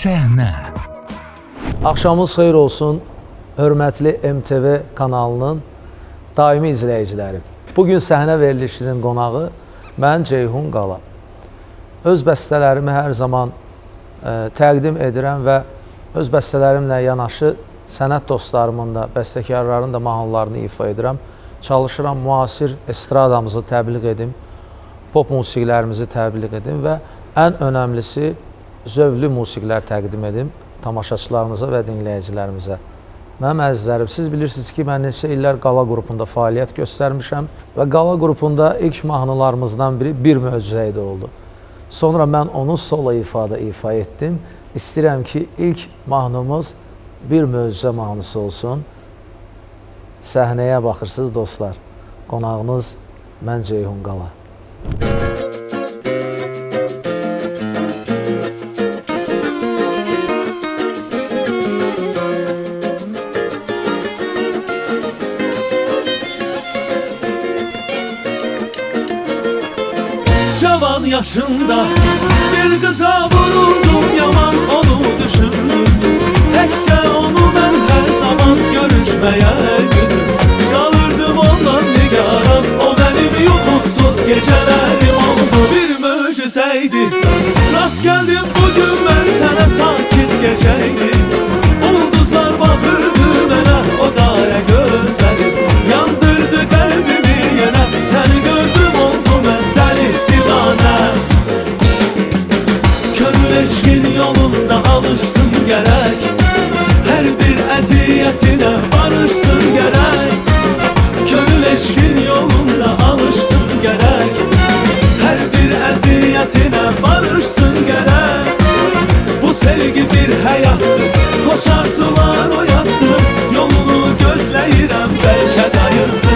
Səhnə. Axşamınız xeyir olsun, hörmətli MTV kanalının daimi izləyiciləri. Bugün səhnə verilişinin qonağı mən Ceyhun Qala. Öz bəstələrimi hər zaman təqdim edirəm və öz bəstələrimlə yanaşı sənət dostlarımın da, bəstəkarların da mahnılarını ifa edirəm. Çalışıram müasir estradamızı təbliğ edim, pop musiqilərimizi təbliğ edim və ən önəmlisi zövlü musiqilər təqdim edim tamaşaçılarımıza və dinləyicilərimizə. Mənim əzizlərim, siz bilirsiniz ki, mən neçə illər Qala qrupunda fəaliyyət göstərmişəm və Qala qrupunda ilk mahnılarımızdan biri Bir Möcüzə idi oldu. Sonra mən onu solo ifa etdim. İstəyirəm ki, ilk mahnımız Bir Möcüzə mahnısı olsun. Səhnəyə baxırsınız dostlar. Qonağınız mən Ceyhun Qala. Cavan yaşında bir kıza vuruldum, yaman onu düşündüm. Təkcə onu mən hər zaman görüşməyə güdüm. Qalırdım ondan nigaran, o mənim yuxusuz gecələrim oldu. Bir möcüzəydi, rast gəldim bugün mən sənə, sakit gecəydi. Ulduzlar baxırdı mənə, o qara gözlərim yandırdı qəlbimi yenə. Səni gördüm oldu mən dəli divanə. Könül eşqin yolunda alışsın gərək, hər bir əziyyətinə barışsın gərək. Könül eşqin yolunda alışsın gərək, hər bir əziyyətinə barışsın gərək. Bu sevgi bir həyatdır, xoş arzular oyatdı. Yolunu gözləyirəm, bəlkə dayıqdır.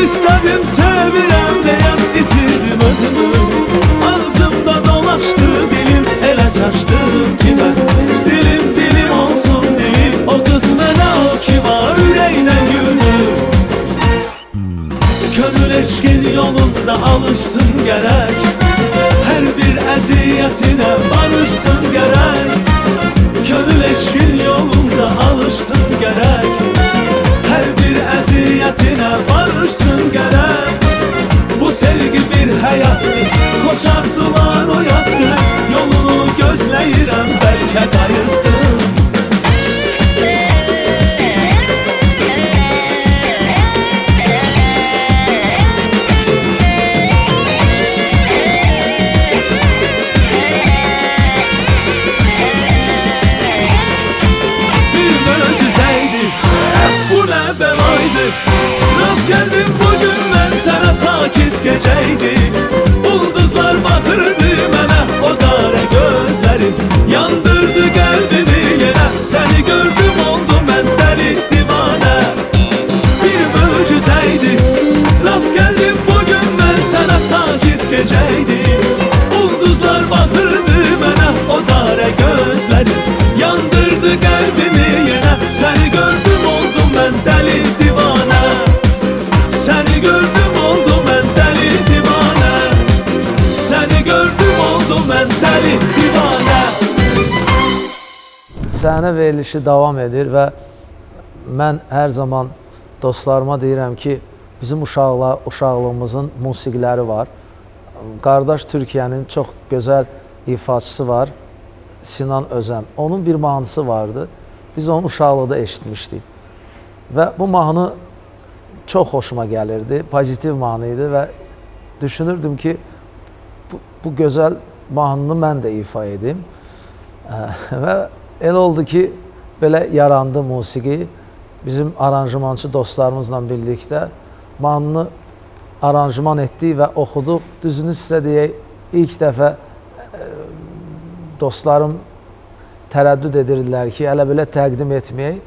İstədim, sevirəm deyəm, itirdim özümü. Ağzımda dolaşdı dilim, elə çaşdım ki mən. Dilim olsun dilim, o qız mənə o ki var, ürəklə gülür. Könül eşqin yolunda alışsın gərək, hər bir əziyyətinə barışsın gərək. Könül eşqin yolunda alışsın gərək, hər bir əziyyətinə barışsın gərək. Bu sevgi bir həyatdır, xoş arzular oyatdı. Yolunu gözləyirəm, bəlkə qayıtdım. Rast gəldim bugün mən sənə, sakit gecəydi. Ulduzlar baxırdı mənə, o qara gözlərim yandırdı qəlbimi yenə. Səni gördüm oldu mən dəli divanə. Bir möcüzəydi, rast gəldim bugün mən sənə, sakit gecəydi. Ulduzlar baxırdı mənə, o qara gözlərim yandırdı qəlbimi yenə. Səni gördüm oldu mən dəli divanə. Səni gördüm oldu mən dəli divanə. Səni gördüm oldu mən dəli divanə. Səhnə verilişi davam edir və mən hər zaman dostlarıma deyirəm ki, bizim uşaqlığımızın musiqiləri var. Qardaş Türkiyənin çox gözəl ifaçısı var, Sinan Özən. Onun bir mahnısı vardı, biz onu uşaqlıqda eşitmişdik. Və bu mahnı çox xoşuma gəlirdi, pozitiv mahnı idi və düşünürdüm ki, bu gözəl mahnını mən də ifa edim. Və elə oldu ki, belə yarandı musiqi. Bizim aranjmançı dostlarımızla birlikdə mahnını aranjman etdik və oxuduq. Düzünü sizə deyək, İlk dəfə dostlarım tərəddüd edirdilər ki, hələ belə təqdim etməyək.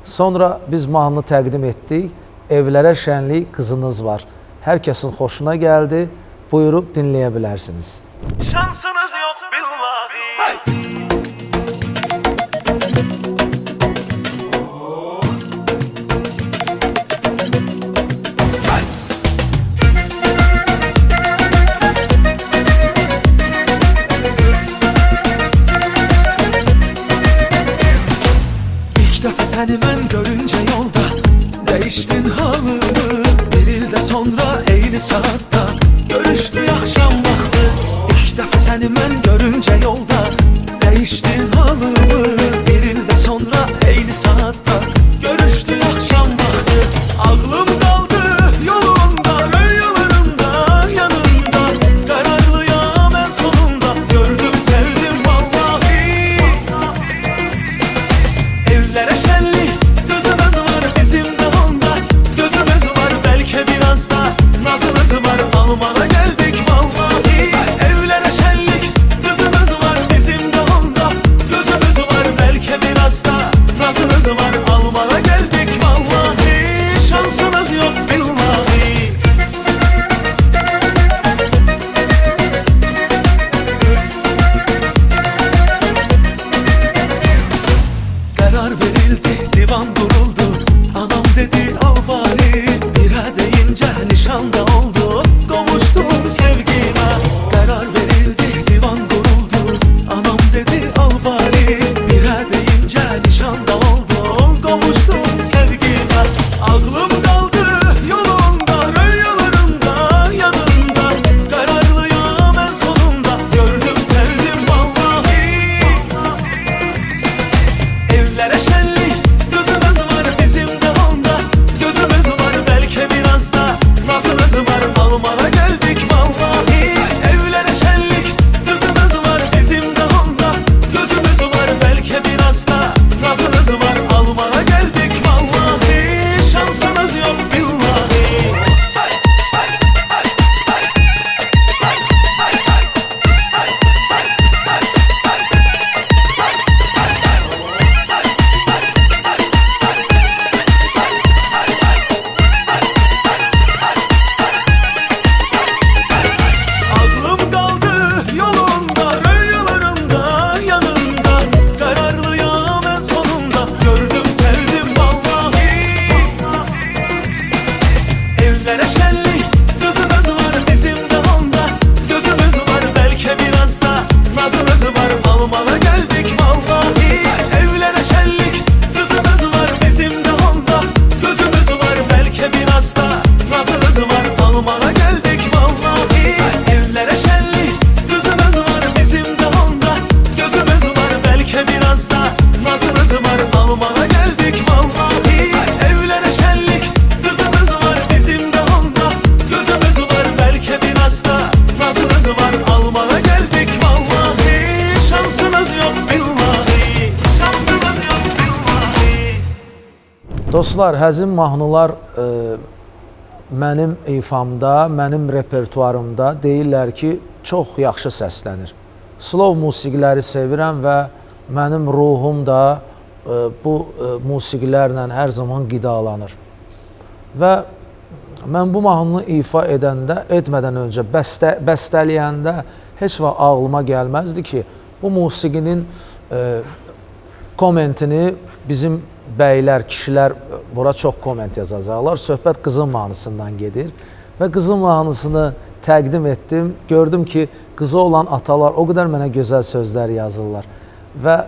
Sonra biz mahnını təqdim etdik. Evlərə şənlik qızınız var. Hər kəsin xoşuna gəldi. Buyurub dinləyə bilərsiniz. Şansınız yok billahi. İlk defa seni ben görünce yolda değiştin halımı. Bir ilde sonra eyni saatta görüştük akşam vakti. İlk defa seni ben görünce yolda değiştin halımı. Bir ilde sonra eyni saatta görüştük akşam vakti. Aklım kaldı yolunda, rüyalarında, yanında. Kararlıyam en sonunda, gördüm sevdim vallahi. Evlere şenlik gözümüz var bizim de onda. Gözümüz var belki biraz da nazımız var, almana geldik vallahi. Evlere şenlik gözümüz var bizim de onda. Gözümüz var belki biraz da nazımız var, almana geldik vallahi. Şansınız yok billahi. Karar verildi, divan kuruldu. Anam dedi al bari. Bire deyince nişanda oldu. Kavuştum sevgime. Karar verildi, divan kuruldu. Anam dedi al bari. Bire deyince nişanda oldu. Kavuştum sevgime. Aklım kaldı yolunda, rüyalarında, yanında. Kararlıyam en sonunda, gördüm sevdim vallahi. Evlere şenlik gözümüz var bizim de onda. Gözümüz var belki biraz da nazımız var, almana geldik vallahi. Evlere şenlik gözümüz var bizim de onda. Gözümüz var belki biraz da nazımız var, almana geldik vallahi. Şansınız yok billahi. Aklım kaldı yolunda, rüyalarında, yanında. Kararlıyam en sonunda, gördüm sevdim vallahi. Evlere şenlik gözümüz var bizim de onda. Gözümüz var belki biraz da nazımız var, almana geldik vallahi. Evlere şenlik gözümüz var bizim de onda. Gözümüz var belki biraz da nazımız var, almana geldik vallahi. Evlere şenlik gözümüz var bizim de onda. Gözümüz var belki biraz da nazımız var, almana geldik vallahi. Evlere şenlik gözümüz var bizim de onda. Gözümüz var belki biraz da nazımız var, almana geldik vallahi. Şansınız yok billahi. Şansınız yok billahi. Dostlar, həzin mahnılar mənim ifamda, mənim repertuarımda deyirlər ki, çox yaxşı səslənir. Slov musiqiləri sevirəm və mənim ruhum da bu musiqilərlə hər zaman qidalanır. Və mən bu mahnını ifa edəndə, etmədən öncə, bəstələyəndə heç vaxt ağlıma gəlməzdi ki, bu musiqinin kommentini bizim bəylər, kişilər bura çox komment yazacaqlar. Söhbət qızın mahnısından gedir və qızın mahnısını təqdim etdim. Gördüm ki, qızı olan atalar o qədər mənə gözəl sözlər yazırlar. Və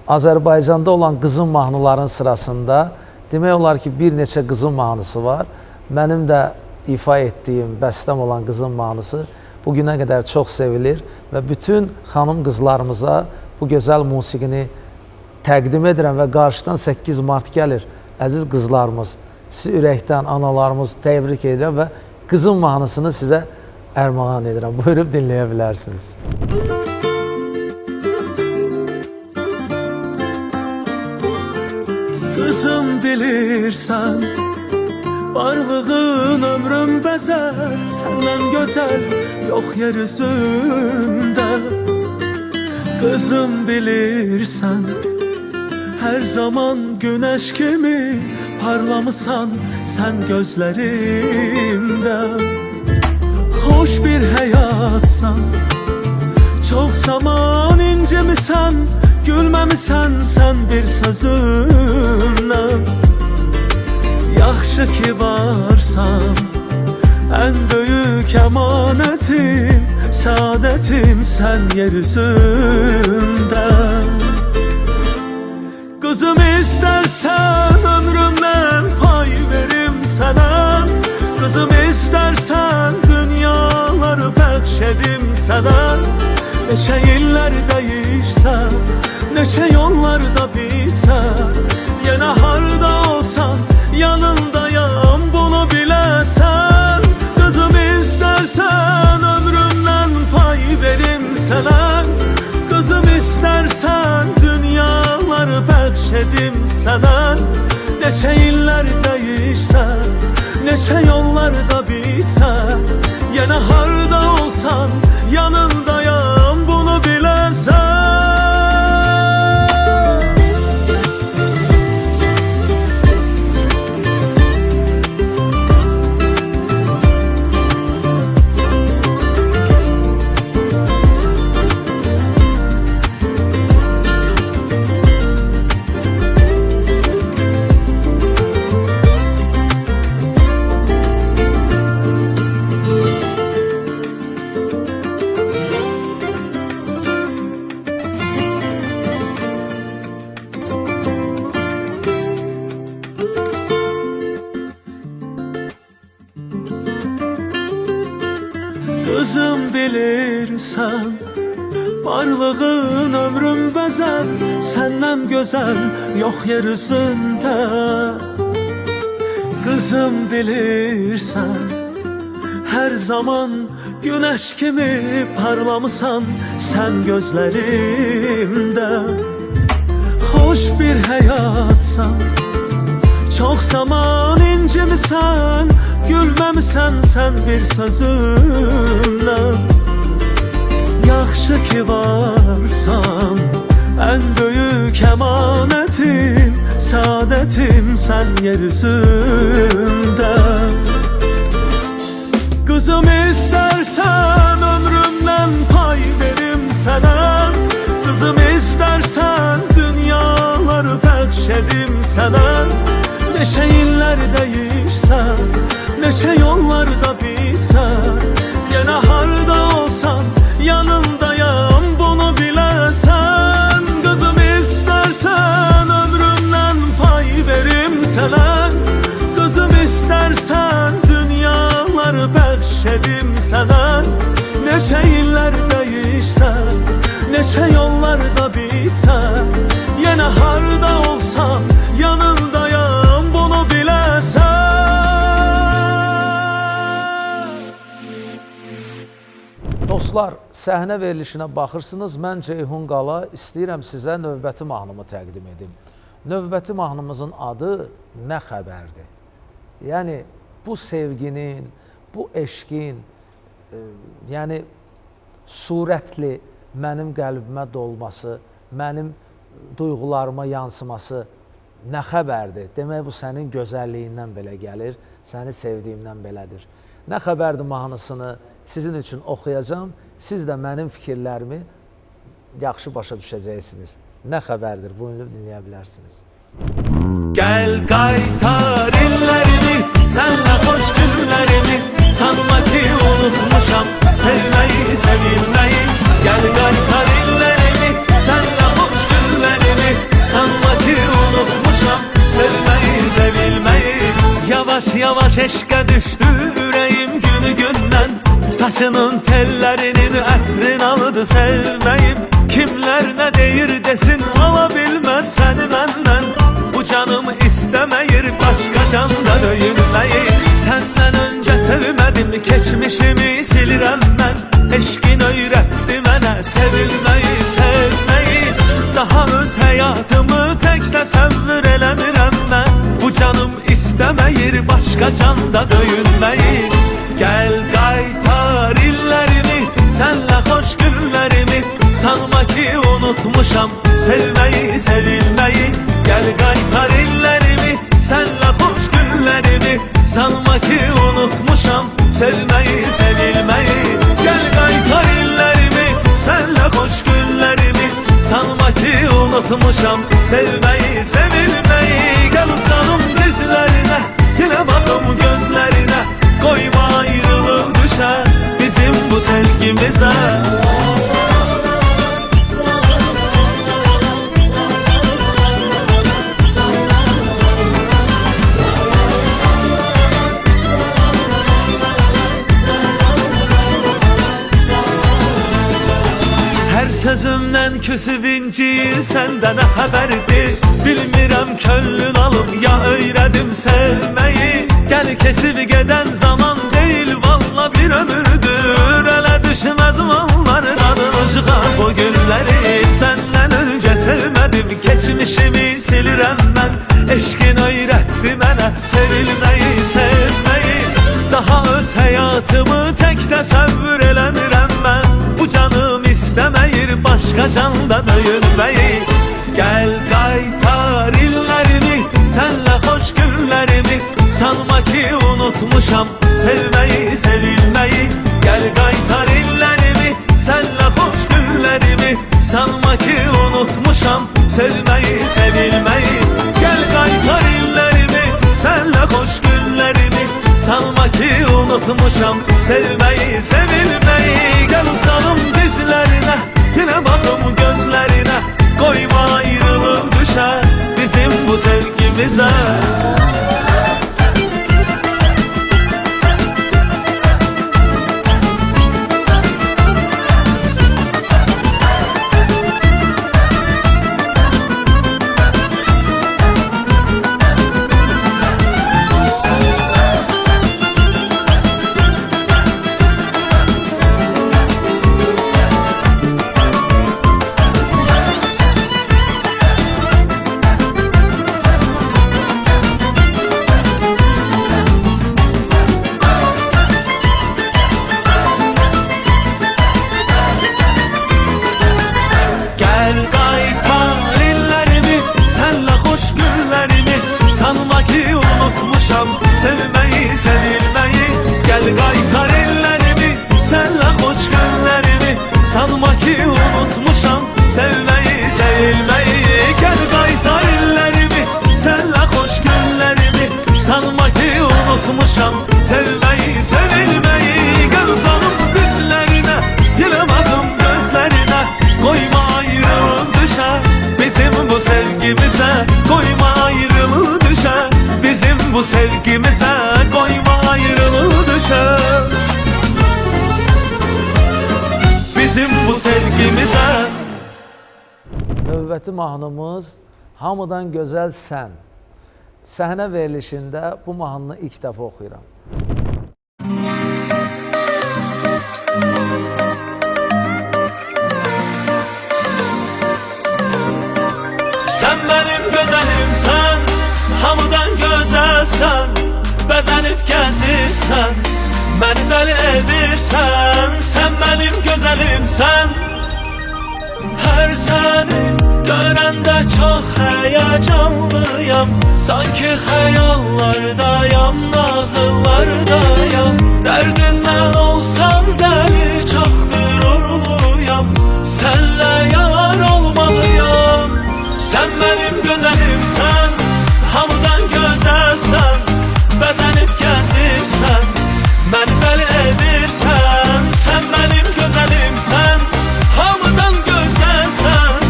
Azərbaycanda olan qızın mahnıların sırasında demək olar ki, bir neçə qızın mahnısı var. Mənim də ifa etdiyim, bəstəm olan qızın mahnısı bugünə qədər çox sevilir və bütün xanım qızlarımıza bu gözəl musiqini təqdim edirəm və qarşıdan 8 Mart gəlir. Əziz qızlarımız, sizi ürəkdən, analarımız təbrik edirəm və qızın mahnısını sizə ərmağan edirəm. Buyurub dinləyə bilərsiniz. Kızım bilirsən, Varlığın ömrüm bezer, senden güzel yok yer üzümde. Kızım bilirsen, her zaman güneş gibi parlamısan sen gözlerimde. Hoş bir hayatsan, çok zaman incemisən, gülməmisən sen bir sözünle. Yaxşı ki varsan, en büyük emanetim, saadetim sen yeryüzünde. Kızım istersen ömrümden pay verim sana. Kızım istersen dünyaları bəxşedim sana. Neçə illər değişsə, neçə yollarda bitsə, yenə harda olsan yanındayam, bunu biləsən. Kızım istersen ömrümden pay verim sana. Kızım istersen dünyaları bəxşedim sana. Neçə illər değişsə, neçə yollarda bitsə, yenə harda olsan yanındayam, bunu biləsən. Kızım bilirsen, varlığın ömrüm bezer, senden güzel yok yeryüzünde. Kızım bilirsen, her zaman güneş gibi parlamısan sen gözlerimde. Hoş bir hayatsan, çok zaman incemisən, gülməmisən sen bir sözünle. Yaxşı ki varsan, en büyük emanetim, saadetim sen yeryüzünde. Kızım istersen ömrümden pay verim sana. Kızım istersen dünyaları bəxşedim sana. Neçə illər değişsə, neçə yollarda bitsə, yenə harda olsan yanındayam, bunu biləsən. Kızım istersen ömrümden pay verim sana. Kızım istersen dünyaları bəxşedim sana. Neçə illər değişsə, neçə yollarda bitsə, yenə harda olsan yanındayam, bunu biləsən. Dostlar, səhnə verilişinə baxırsınız. Mən Ceyhun Qala istəyirəm sizə növbəti mahnımı təqdim edim. Növbəti mahnımızın adı Nə xəbərdir? Yəni, bu sevginin, bu eşqin, yəni surətli mənim qəlbimə dolması, mənim duyğularıma yansıması nə xəbərdir? Demək, bu sənin gözəlliyindən belə gəlir, səni sevdiyimdən belədir. Nə xəbərdir mahnısını sizin üçün oxuyacağım. Siz də mənim fikirlərimi yaxşı başa düşəcəksiniz. Nə xəbərdir? Buyurub dinləyə bilərsiniz. Gel qaytar illərimi, sənlə xoş günlərimi. Sanma ki unutmuşam sevməyi, sevilməyi. Gel qaytar illərimi, sənlə xoş günlərimi. Sanma ki unutmuşam sevməyi, sevilməyi. Yavaş yavaş eşqə düşdü ürəyim günü gündən. Saçının tellərinin ətrin aldı sevməyim. Kimlər nə deyir desin, ala bilməz səni məndən. Bu canım istəməyir başqa canda döyülməyi. Səndən öncə sevmədim, keçmişimi silirəm mən. Eşqin öyrətdi mənə sevilməyi, sevməyi. Daha öz həyatımı tək təsəvvür eləmirəm mən. Bu canım istəməyir başqa başka canda döyünmeyi. Gel qaytar illerimi, senle hoş günlerimi. Sanma ki unutmuşam sevmeyi, sevilmeyi. Gel qaytar illerimi, senle hoş günlerimi. Sanma ki unutmuşam sevmeyi, sevilmeyi. Gel qaytar illerimi, senle hoş günlerimi. Sanma ki unutmuşam sevmeyi, sevilmeyi. Gel uzanım dizlerine, yine bakım gözlerine. Koyma ayrılık düşer bizim bu sevgimize. Sözümden küsüb incir senden haberdi. Bilmirəm könlün alıb ya öyrədim sevmeyi. Gel kesib geden zaman değil valla bir ömürdür. Ele düşmez mallardan ışığa bu günleri. Senden önce sevmedim, geçmişimi silirəm ben. Eşkin öğretti mənə sevilmeyi, sevmeyi. Daha öz hayatımı tek təsəvvür elənirəm ben. Bu canım istemeyir başka canda döyünmeyi. Gel qaytar illerimi, senle hoş günlerimi. Sanma ki unutmuşam sevmeyi, sevilmeyi. Gel qaytar illerimi, senle hoş günlerimi. Sanma ki unutmuşam sevmeyi, sevilmeyi. Gel qaytar illerimi, senle hoş günlerimi. Sanma ki unutmuşam sevmeyi, sevilmeyi. Gel uzanım dizlerine, yine bakım gözlerine. Koyma ayrılık düşer bizim bu sevgimize. Sevmeyi, sevilmeyi. Gel qaytar illerimi, senle hoş günlerimi. Sanma ki unutmuşam sevmeyi, sevilmeyi. Gel qaytar illerimi, senle hoş günlerimi. Sanma ki unutmuşam sevmeyi, sevilmeyi. Gel uzanım dillerine, yine bakım gözlerine. Koyma ayrılık düşer bizim bu sevgimize. Koyma ayrılık düşer bizim bu sevgimize. Koyma ayrılığı düşer bizim bu sevgimize. Növbəti mahnımız Hamıdan Gözəl Sən. Səhnə verilişində bu mahnını ilk dəfə oxuyuram. Sen benim güzelimsen, hamıdan güzelsen. Bezenip gezirsen, beni deli edirsen. Sen benim güzelimsen. Her seni görende çok heyecanlıyam. Sanki hayallardayam, nağıllardayam. Derdinden olsam deli çok gururluyam. Senle yar olmalıyam. Sen benim güzelimsen, hamıdan güzelsen. Bezenip gezirsen, beni deli edirsen. Sen benim güzelimsen, hamıdan güzelsen.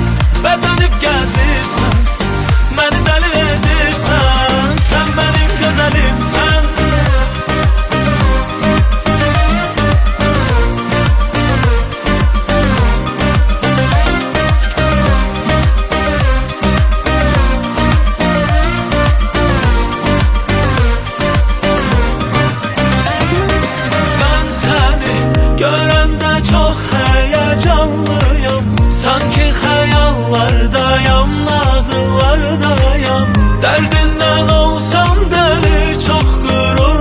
Bezenip gezirsen, beni deli edirsen. Sen benim güzelimsen. Görende çok heyecanlıyam. Sanki hayallardayam, nağıllardayam. Derdinden olsam deli çok gurur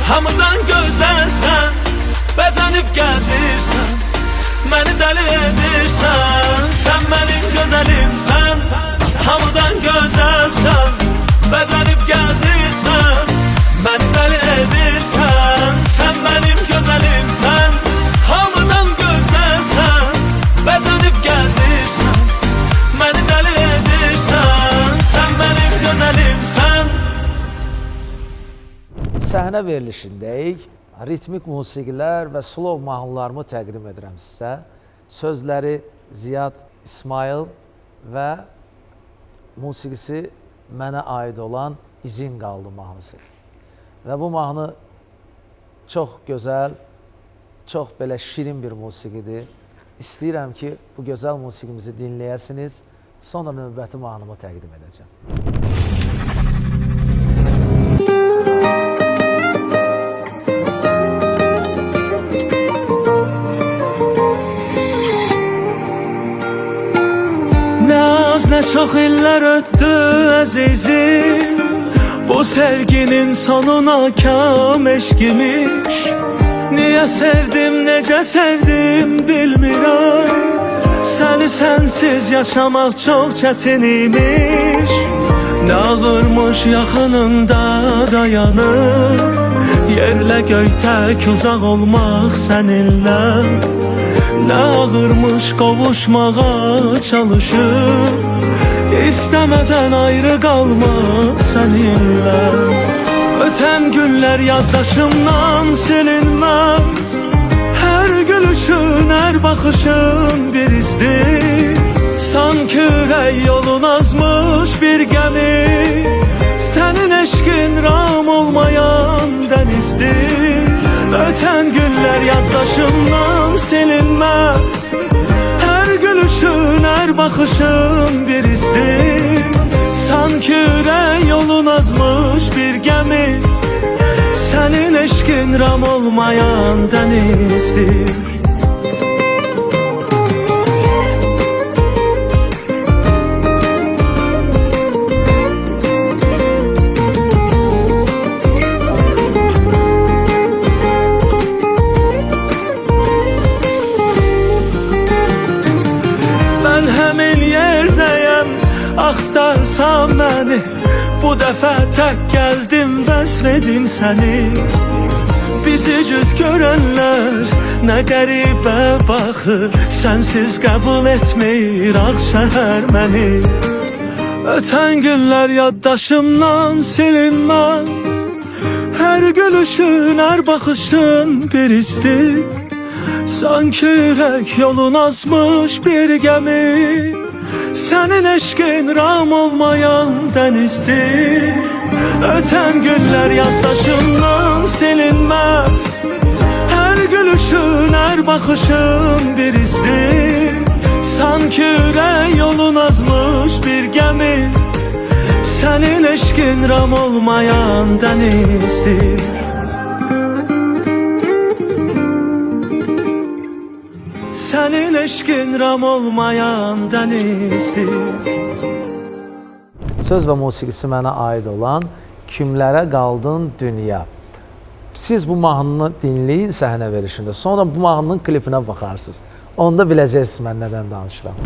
Hamıdan gözəlsən, bəzənib gəzirsən, məni dəli edirsən, sən mənim gözəlimsən. Hamıdan gözəlsən, bəzənib gəzirsən, məni dəli edirsən, sən mənim gözəlimsən. Hamıdan gözəlsən, bəzənib gəzirsən, məni dəli edirsən, sən mənim gözəlimsən. Səhnə verilişindəyik. Ritmik musiqilər və slov mahnılarımı təqdim edirəm sizə. Sözləri Ziyad İsmail və musiqisi mənə aid olan İzin Qaldı mahnısı. Və bu mahnı çox gözəl, çox belə şirin bir musiqidir. İstəyirəm ki, bu gözəl musiqimizi dinləyəsiniz. Sonra növbəti mahnımı təqdim edəcəm. Ne çok iller öttü azizim, bu sevginin sonuna kam eşkimiş. Niye sevdim, nece sevdim bilmirəm. Seni sensiz yaşamak çok çetiniymiş. Ne ağırmış yaxınında dayanır, yerle göy tek uzak olmak seninle. Ne ağırmış qovuşmağa çalışır, İstemeden ayrı kalmak seninle. Öten günler yaddaşımdan silinmez, her gülüşün, her bakışın bir izdir. Sanki ürək yolun azmış bir gemi, senin eşkin ram olmayan denizdir. Öten günler yaddaşımdan silinmez, her gülüşün, her bakışın bir izdir. Sanki ürək yolun azmış bir gemi, senin eşkin ram olmayan denizdir. Axtarsan məni, bu dəfə tək gəldim, vəsf edim səni. Bizi cüt görənlər nə qəribə baxır, sənsiz qəbul etmir Ağşəhər məni. Ötən günlər yaddaşımdan silinmez, hər gülüşün, hər baxışın bir izdir. Sanki ürək yolun azmış bir gemi, senin eşkin ram olmayan denizdir. Öten günler yaddaşımdan silinmez, her gülüşün, her bakışın bir izdir. Sanki ürək yolun azmış bir gemi, senin eşkin ram olmayan denizdir. Senin eşkin ram olmayan denizdir. Söz və musiqisi mənə aid olan Kimlərə Qaldın Dünya. Siz bu mahnını dinləyin səhnə verişində, sonra bu mahnının klipinə baxarsınız. Onda biləcəksiniz mən nədən danışıram.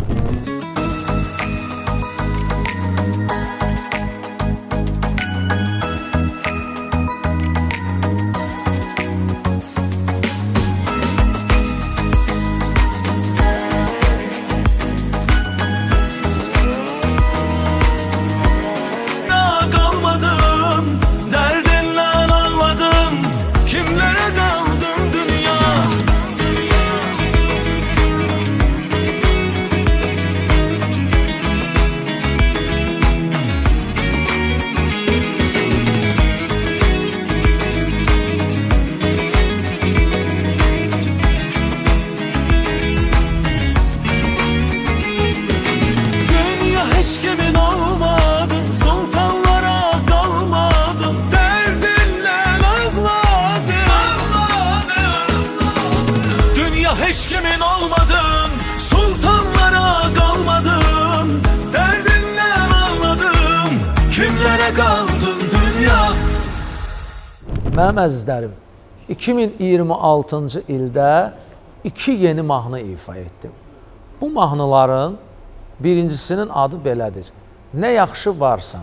Mənim əzizlərim, 2026-cı ildə 2 yeni mahnı ifa etdim. Bu mahnıların birincisinin adı belədir. Nə yaxşı varsan.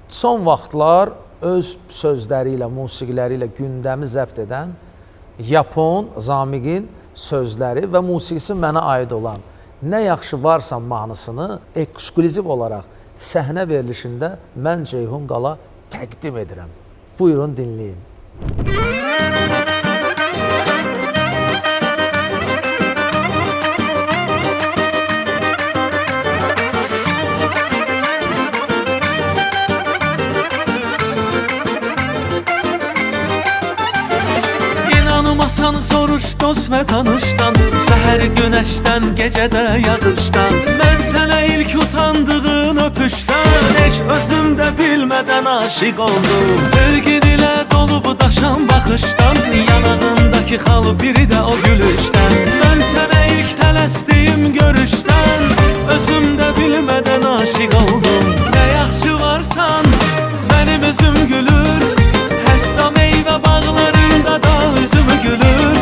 Son vaxtlar öz sözləri ilə, musiqiləri ilə gündəmi zəbt edən Yapon Zamiqin sözləri və musiqisi mənə aid olan Nə yaxşı varsan mahnısını ekskluziv olaraq səhnə verilişində mən Ceyhun Qala təqdim edirəm. Buyurun, dinləyin. İnanmasan soruş dost və tanışdan, səhər günəşdən, gecədə yağışdan. Mən sənə ilk utandığın öpüşdən, heç özümdə bilmədən aşiq oldum. Sevgin ilə dolub daşan baxışdan, yanağındakı xal biri də o gülüşdən. Mən sənə ilk tələsdiyim görüşdən, özümdə bilmədən aşiq oldum. Nə yaxşı varsan, mənim üzüm gülür, hətta meyvə bağlarında da üzüm gülür.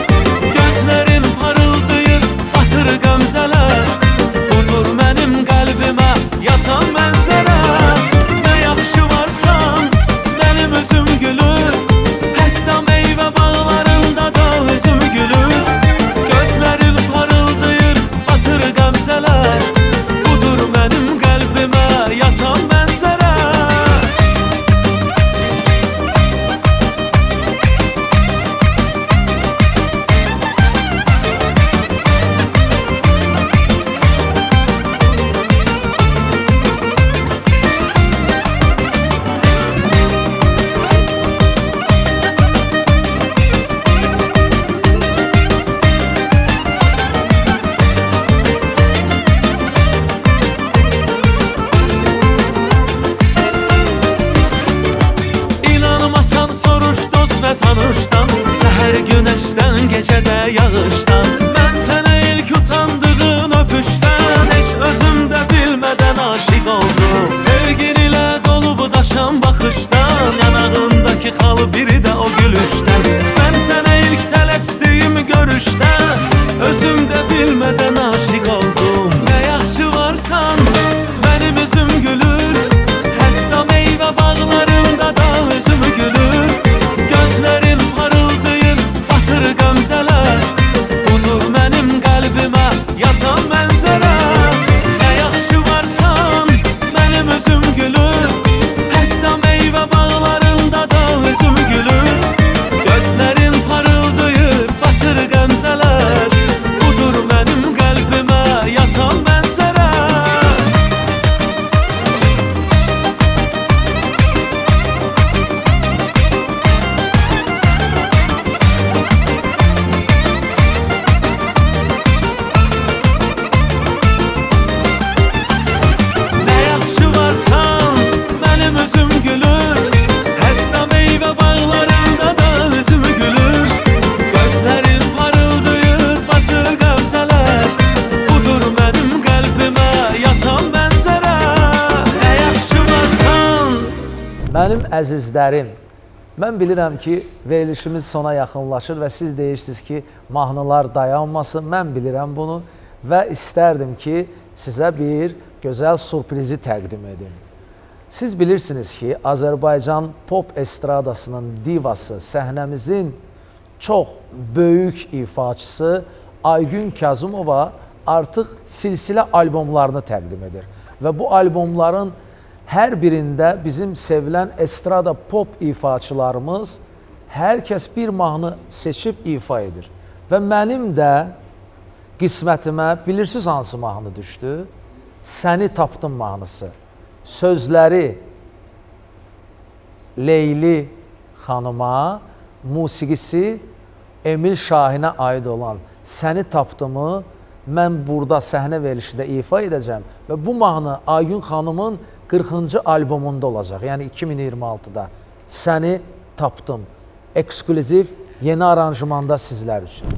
Gözlərin parıldayır, batır qəmzələr, budur mənim qəlbimə yatan mənzərə. Nə yaxşı varsan, mənim üzüm gülür, hətta meyvə bağlarında da üzüm gülür. Gözlərin parıldayır, batır qəmzələr, budur mənim qəlbimə yatan mənzərə. Tanışdan, səhər günəşdən, gecədə yağışdan. Mən sənə ilk utandığın öpüşdən, heç özümdə bilmədən aşiq oldum. Sevgin ilə dolub daşan baxışdan, yanağındakı xal biri də o gülüşdən. Mən sənə ilk tələsdiyim görüşdən, özümdə bilmədən aşiq oldum. Nə yaxşı varsan, mənim üzüm gülür, hətta meyvə bağlarında da üzüm gülür. Gözlərin parıldayır, batır qəmzələr, budur mənim qəlbimə yatan mənzərə. Nə yaxşı varsan, mənim üzüm gülür, hətta meyvə bağlarında da üzüm gülür. Gözlərin parıldayır, batır qəmzələr, budur mənim qəlbimə yatan mənzərə. Mənim əzizlərim, mən bilirəm ki, verilişimiz sona yaxınlaşır və siz deyirsiniz ki, mahnılar dayanmasın. Mən bilirəm bunu və istərdim ki, sizə bir gözəl sürprizi təqdim edim. Siz bilirsiniz ki, Azərbaycan pop estradasının divası, səhnəmizin çox böyük ifaçısı Aygün Kazımova artıq silsilə albomlarını təqdim edir. Və bu albomların hər birində bizim sevilən estrada pop ifaçılarımız hər kəs bir mahnı seçib ifa edir. Və mənim də qismətimə bilirsiniz hansı mahnı düşdü? Səni tapdım mahnısı. Sözləri Leyli xanıma, musiqisi Emil Şahinə aid olan Səni tapdımı mən burada səhnə verilişində ifa edəcəm və bu mahnı Aygün xanımın 40-cı albomunda olacaq, yəni 2026-da. Səni tapdım. Ekskluziv yeni aranjmanda sizlər üçün.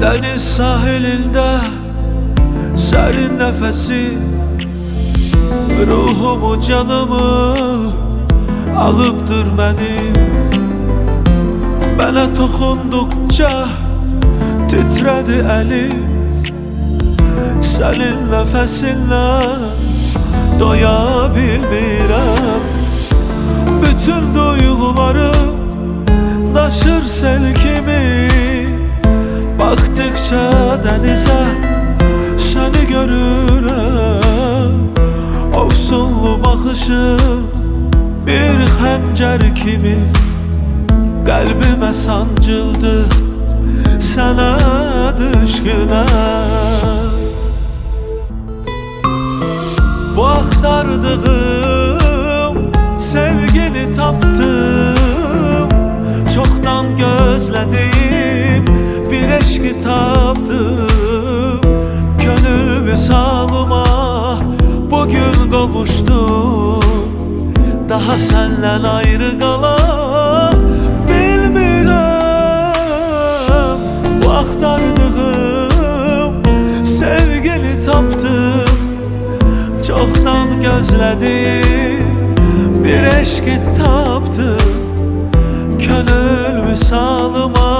Deniz sahilinde serin nefesi ruhumu canımı alıpdır benim. Bana dokundukça titredi elim. Senin nefesinle doya bilmirəm. Bütün duygularım daşır sel kimi. Baktıkça denize seni görürəm. Ovsunlu bakışın bir xəncər kimi. Qəlbimə sancıldı sənə düşkünəm. Bu axtardığım sevgini tapdım. Çoxdan gözlədiyim bir eşqi tapdım. Könül visalıma bugün qovuşdum. Daha səndən ayrı qala bilmirəm. Bu axtardığım sevgini tapdım. Çoxdan gözlədim bir eşqi tapdım. Könül visalıma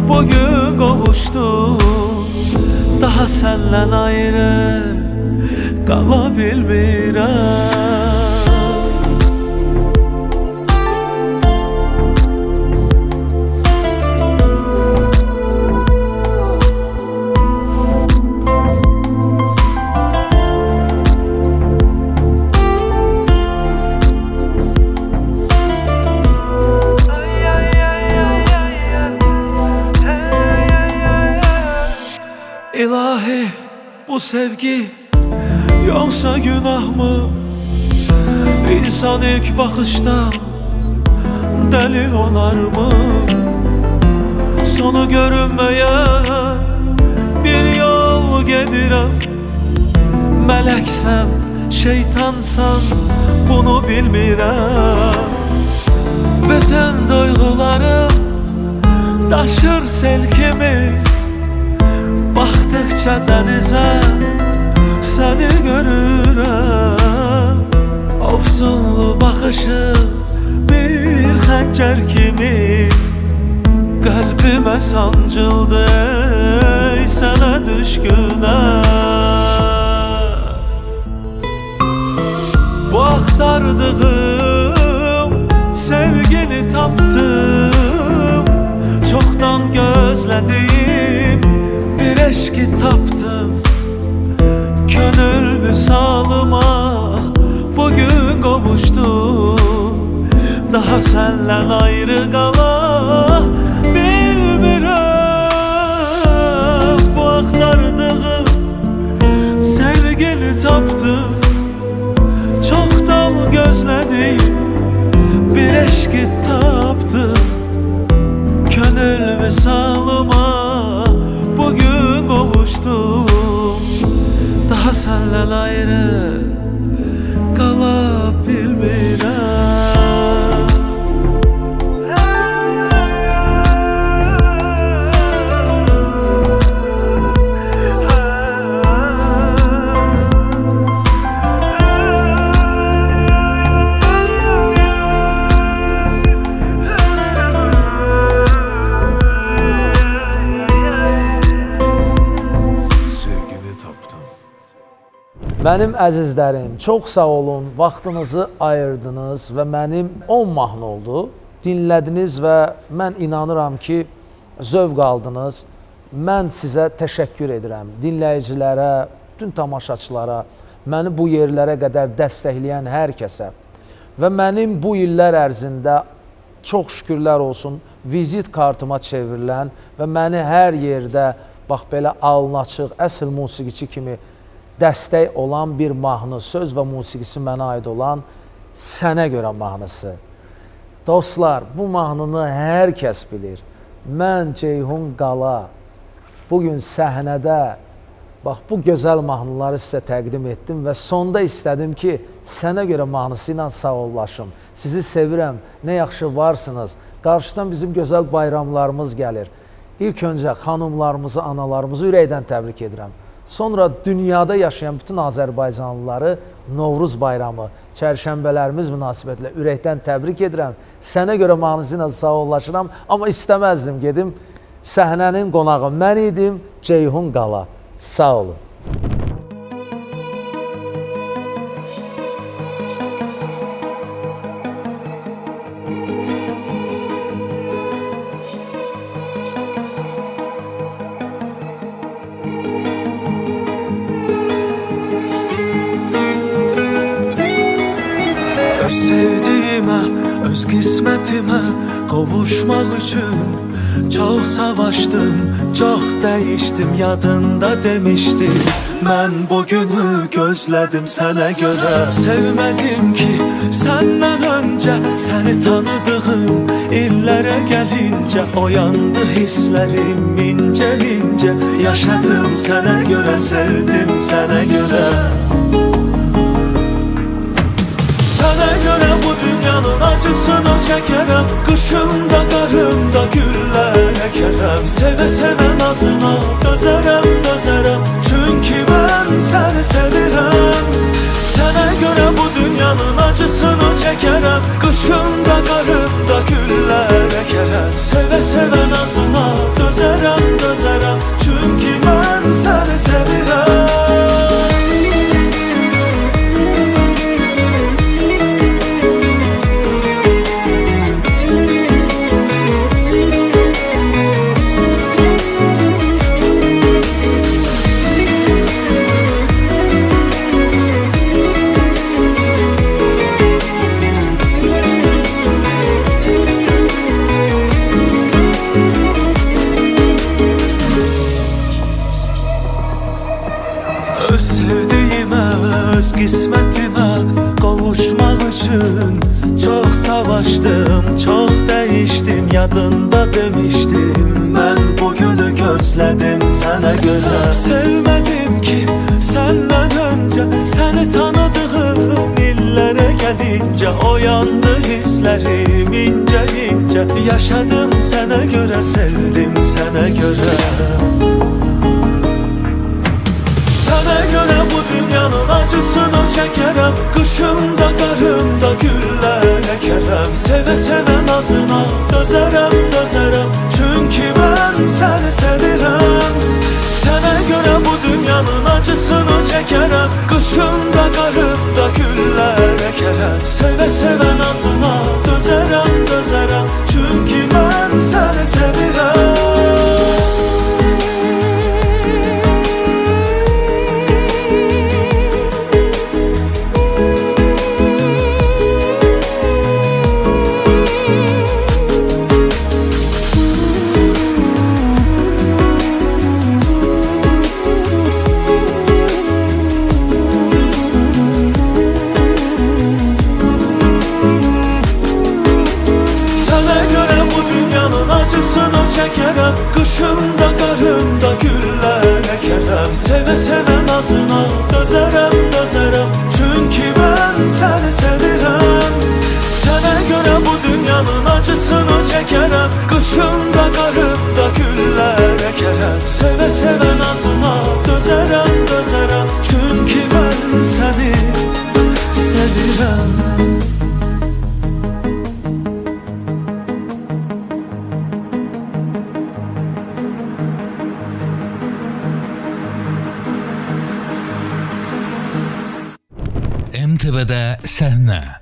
bugün qovuşdum. Daha səndən ayrı qala bilmirəm. İlahi bu sevgi yoksa günah mı? İnsan ilk bakışta deli olar mı? Sonu görünmeyen bir yol gedirəm. Mələksən, şeytansan bunu bilmirəm. Bütün duygularım daşır sel kimi. Baktıkça denize seni görürəm. Ovsunlu bakışın bir xəncər kimi. Qəlbimə sancıldı ey sənə düşkünəm. Bu axtardığım sevgini tapdım. Çoxdan gözlədiyim bir eşqi tapdım. Könül visalıma bugün qovuşdum. Daha səndən ayrı qala bilmirəm. Bu axtardığım sevgini tapdım. Çoxdan gözlədim bir eşqi tapdım. Könül visalıma bugün qovuşdum. Daha səndən ayrı qala bilmirəm. Mənim əzizlərim, çox sağ olun, vaxtınızı ayırdınız və mənim 10 mahnı oldu. Dinlədiniz və mən inanıram ki, zövq aldınız. Mən sizə təşəkkür edirəm. Dinləyicilərə, bütün tamaşaçılara, məni bu yerlərə qədər dəstəkləyən hər kəsə və mənim bu illər ərzində çox şükürlər olsun vizit kartıma çevrilən və məni hər yerdə bax belə alnı açıq, əsl musiqiçi kimi dəstək olan bir mahnı, söz və musiqisi mənə aid olan Sənə görə mahnısı. Dostlar, bu mahnını hər kəs bilir. Mən Ceyhun Qala bugün səhnədə bax bu gözəl mahnıları sizə təqdim etdim və sonda istədim ki, Sənə görə mahnısı ilə sağollaşım. Sizi sevirəm, nə yaxşı varsınız. Qarşıdan bizim gözəl bayramlarımız gəlir. İlk öncə xanımlarımızı, analarımızı ürəkdən təbrik edirəm. Sonra dünyada yaşayan bütün Azərbaycanlıları Novruz bayramı, çərşənbələrimiz münasibətilə ürəkdən təbrik edirəm. Sənə görə mahnısıyla sağollaşıram, amma istəməzdim gedim. Səhnənin qonağı mən idim, Ceyhun Qala. Sağ olun. Öz sevdiğime, öz qismətimə qovuşmaq üçün çox savaşdım, çox dəyişdim, yadında demişdim. Mən bu günü gözlədim sənə görə. Sevmədim ki, səndən öncə səni tanıdığım illərə gəlincə oyandı hisslərim incə-incə. Yaşadım sənə görə, sevdim sənə görə. Sənə görə bu dünyanın acısını çəkərəm, qışında, qarında güllər əkərəm. Sevə-sevə nazına dözərəm, dözərəm, çünki mən səni sevirəm. Sənə görə bu dünyanın acısını çəkərəm, qışında, qarında güllər əkərəm. Sevə-sevə nazına dözərəm, dözərəm, çünki mən səni sevirəm. Öz sevdiğime, öz qismətimə qovuşmaq üçün çox savaşdım, çox dəyişdim, yadında demişdim. Mən bu günü gözlədim sənə görə. Sevmədim ki, səndən öncə səni tanıdığım illərə gəlincə oyandı hisslərim incə-incə. Yaşadım sənə görə, sevdim sənə görə. Sənə görə bu dünyanın acısını çəkərəm, qışında, qarında güllər əkərəm. Sevə-sevə nazına dözərəm, dözərəm, çünki mən səni sevirəm. Sənə görə bu dünyanın acısını çəkərəm, qışında, qarında güllər əkərəm. Sevə-sevə nazına dözərəm, dözərəm, çünki mən səni sevirəm. Acısını çəkərəm, qışında, qarında güllər əkərəm. Sevə-sevə nazına dözərəm, dözərəm, çünki mən səni sevirəm. Sənə görə bu dünyanın acısını çəkərəm, qışında, qarında güllər əkərəm. Sevə-sevə nazına dözərəm, dözərəm, çünki mən səni sevirəm. MTV'de səhnə.